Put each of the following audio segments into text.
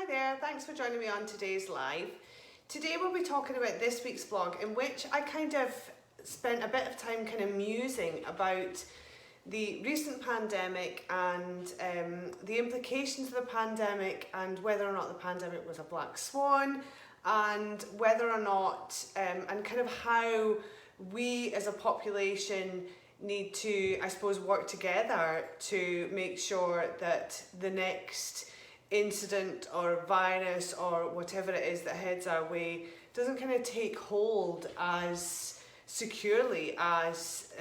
Hi there, thanks for joining me on today's live. Today we'll be talking about this week's blog, in which I kind of spent a bit of time kind of musing about the recent pandemic and the implications of the pandemic, and whether or not the pandemic was a black swan, and whether or not and kind of how we as a population need to, I suppose, work together to make sure that the next incident or virus or whatever it is that heads our way doesn't kind of take hold as securely as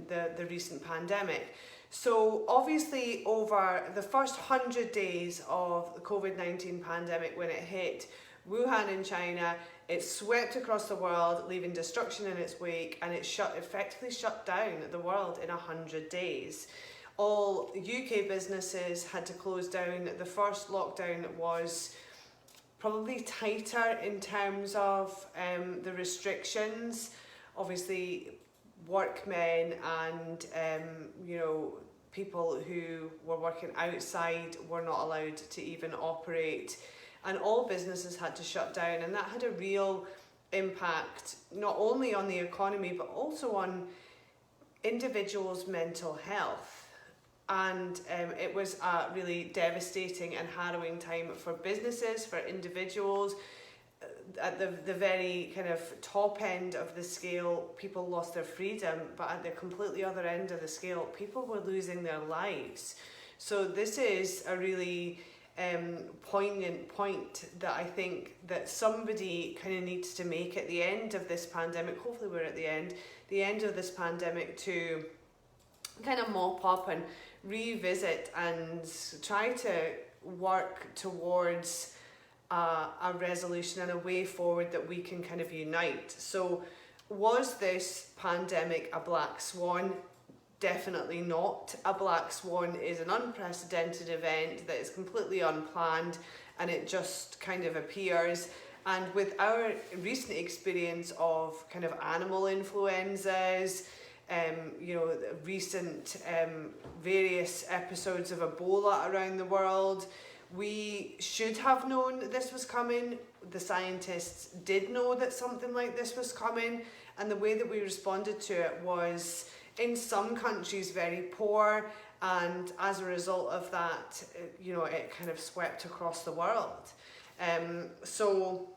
the recent pandemic. So obviously over the first 100 days of the COVID-19 pandemic, when it hit Wuhan in China, it swept across the world, leaving destruction in its wake, and it effectively shut down the world in 100 days. All UK businesses had to close down. The first lockdown was probably tighter in terms of the restrictions. Obviously, workmen and people who were working outside were not allowed to even operate, and all businesses had to shut down, and that had a real impact not only on the economy but also on individuals' mental health. And it was a really devastating and harrowing time for businesses, for individuals. At the very kind of top end of the scale, people lost their freedom, but at the completely other end of the scale, people were losing their lives. So this is a really poignant point that I think that somebody kind of needs to make at the end of this pandemic. Hopefully we're at the end of this pandemic, to kind of mop up and revisit and try to work towards a resolution and a way forward that we can kind of unite. So was this pandemic a black swan? Definitely not. A black swan is an unprecedented event that is completely unplanned, and it just kind of appears. And with our recent experience of kind of animal influenzas, recent various episodes of Ebola around the world, we should have known that this was coming. The scientists did know that something like this was coming, and the way that we responded to it was, in some countries, very poor, and as a result of that, it kind of swept across the world. So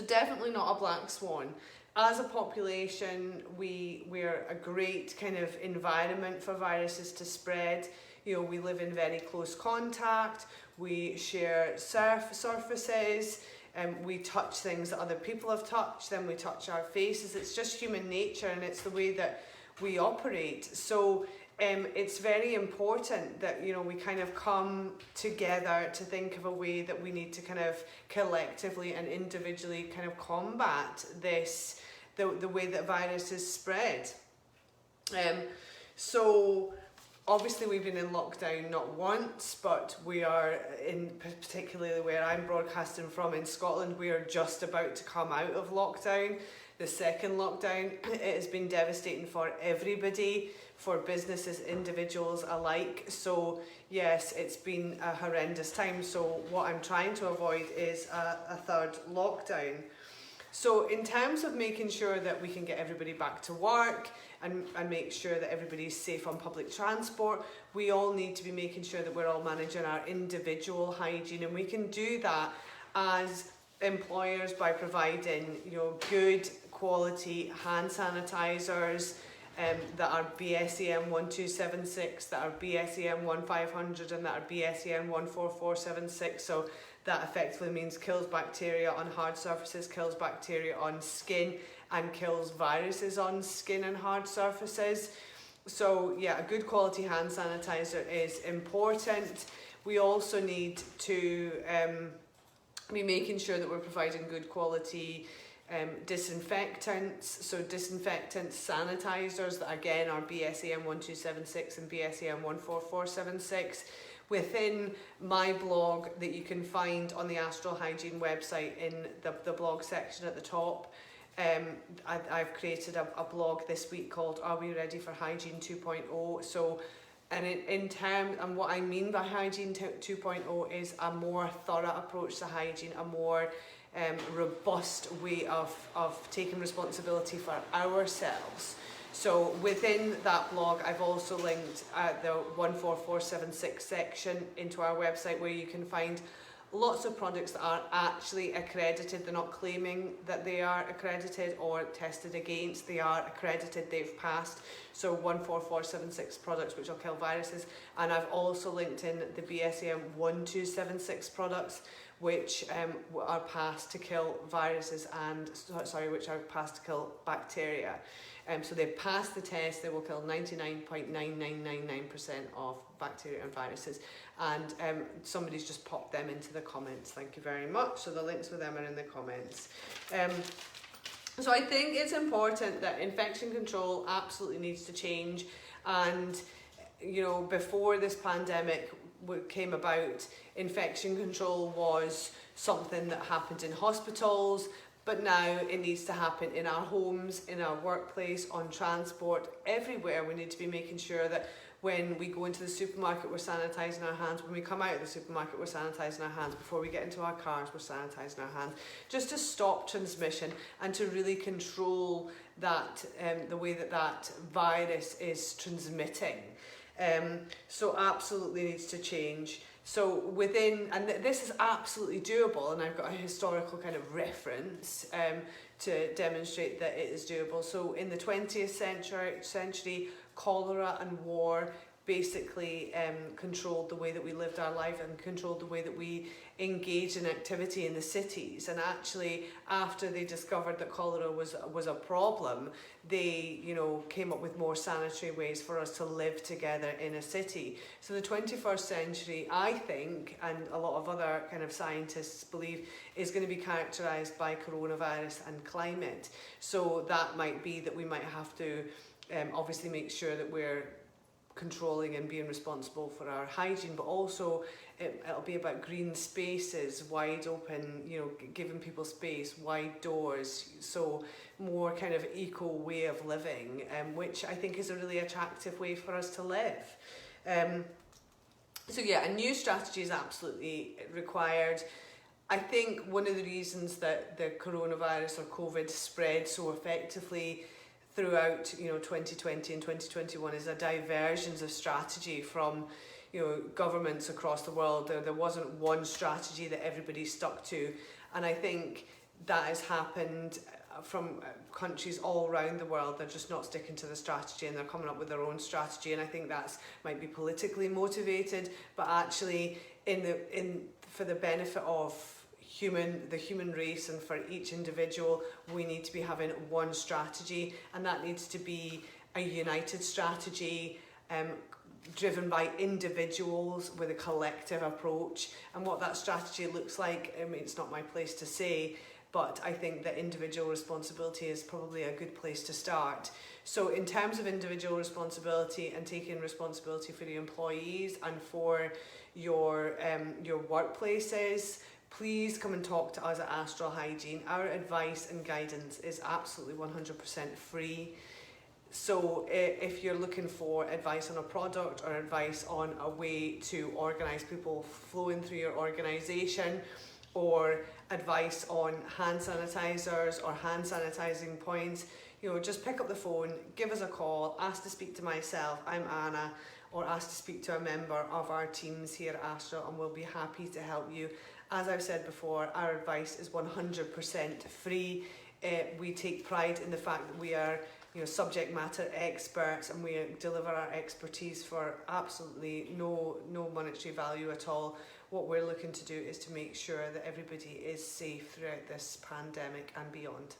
definitely not a black swan. As a population, we're a great kind of environment for viruses to spread. We live in very close contact, we share surfaces, we touch things that other people have touched, then we touch our faces. It's just human nature, and it's the way that we operate. So it's very important that we kind of come together to think of a way that we need to kind of collectively and individually kind of combat this, the way that viruses spread. So obviously we've been in lockdown not once, but we are in, particularly where I'm broadcasting from in Scotland, we are just about to come out of lockdown. The second lockdown, it has been devastating for everybody, for businesses, individuals alike. So yes, it's been a horrendous time. So what I'm trying to avoid is a third lockdown. So in terms of making sure that we can get everybody back to work and make sure that everybody's safe on public transport, we all need to be making sure that we're all managing our individual hygiene, and we can do that as employers by providing good quality hand sanitizers that are BSEN 1276, that are BSEN 1500, and that are BSEN 14476. So that effectively means kills bacteria on hard surfaces, kills bacteria on skin, and kills viruses on skin and hard surfaces. So yeah, a good quality hand sanitizer is important. We also need to be making sure that we're providing good quality disinfectants. So disinfectants, sanitizers that again are BSEN 1276 and BSEN 14476. Within my blog that you can find on the Astral Hygiene website in the blog section at the top, I've created a blog this week called Are We Ready for Hygiene 2.0? So And and what I mean by Hygiene 2.0 is a more thorough approach to hygiene, a more robust way of taking responsibility for ourselves. So within that blog, I've also linked the 14476 section into our website, where you can find lots of products that are actually accredited. They're not claiming that they are accredited or tested against. They are accredited, they've passed. So 14476 products which will kill viruses. And I've also linked in the BSAM 1276 products which are passed to kill viruses and, which are passed to kill bacteria. So they pass the test, they will kill 99.9999% of bacteria and viruses. And somebody's just popped them into the comments. Thank you very much. So the links for them are in the comments. So I think it's important that infection control absolutely needs to change. And, you know, before this pandemic came about, infection control was something that happened in hospitals, but now it needs to happen in our homes, in our workplace, on transport, everywhere. We need to be making sure that when we go into the supermarket, we're sanitising our hands. When we come out of the supermarket, we're sanitising our hands. Before we get into our cars, we're sanitising our hands. Just to stop transmission and to really control that, the way that virus is transmitting. So absolutely needs to change. So and this is absolutely doable, and I've got a historical kind of reference to demonstrate that it is doable. So in the 20th century, cholera and war basically controlled the way that we lived our life and controlled the way that we engaged in activity in the cities. And actually, after they discovered that cholera was a problem, they, you know, came up with more sanitary ways for us to live together in a city. So the 21st century, I think, and a lot of other kind of scientists believe, is going to be characterised by coronavirus and climate. So that might be that we might have to obviously make sure that we're controlling and being responsible for our hygiene, but also it'll be about green spaces, wide open, you know, giving people space, wide doors, so more kind of eco way of living, which I think is a really attractive way for us to live. So yeah, a new strategy is absolutely required. I think one of the reasons that the coronavirus or COVID spread so effectively throughout, you know, 2020 and 2021 is a divergence of strategy from, you know, governments across the world. There wasn't one strategy that everybody stuck to, and I think that has happened from countries all around the world. They're just not sticking to the strategy and they're coming up with their own strategy, and I think that's might be politically motivated, but actually for the benefit of the human race and for each individual, we need to be having one strategy, and that needs to be a united strategy driven by individuals with a collective approach. And what that strategy looks like, I mean, it's not my place to say, but I think that individual responsibility is probably a good place to start. So in terms of individual responsibility and taking responsibility for the employees and for your workplaces, please come and talk to us at Astral Hygiene. Our advice and guidance is absolutely 100% free. So if you're looking for advice on a product or advice on a way to organise people flowing through your organisation, or advice on hand sanitizers or hand sanitizing points, you know, just pick up the phone, give us a call, ask to speak to myself, I'm Anna, or ask to speak to a member of our teams here at Astral, and we'll be happy to help you. As I've said before, our advice is 100% free. We take pride in the fact that we are, you know, subject matter experts, and we deliver our expertise for absolutely no monetary value at all. What we're looking to do is to make sure that everybody is safe throughout this pandemic and beyond.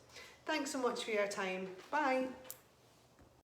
Thanks so much for your time. Bye.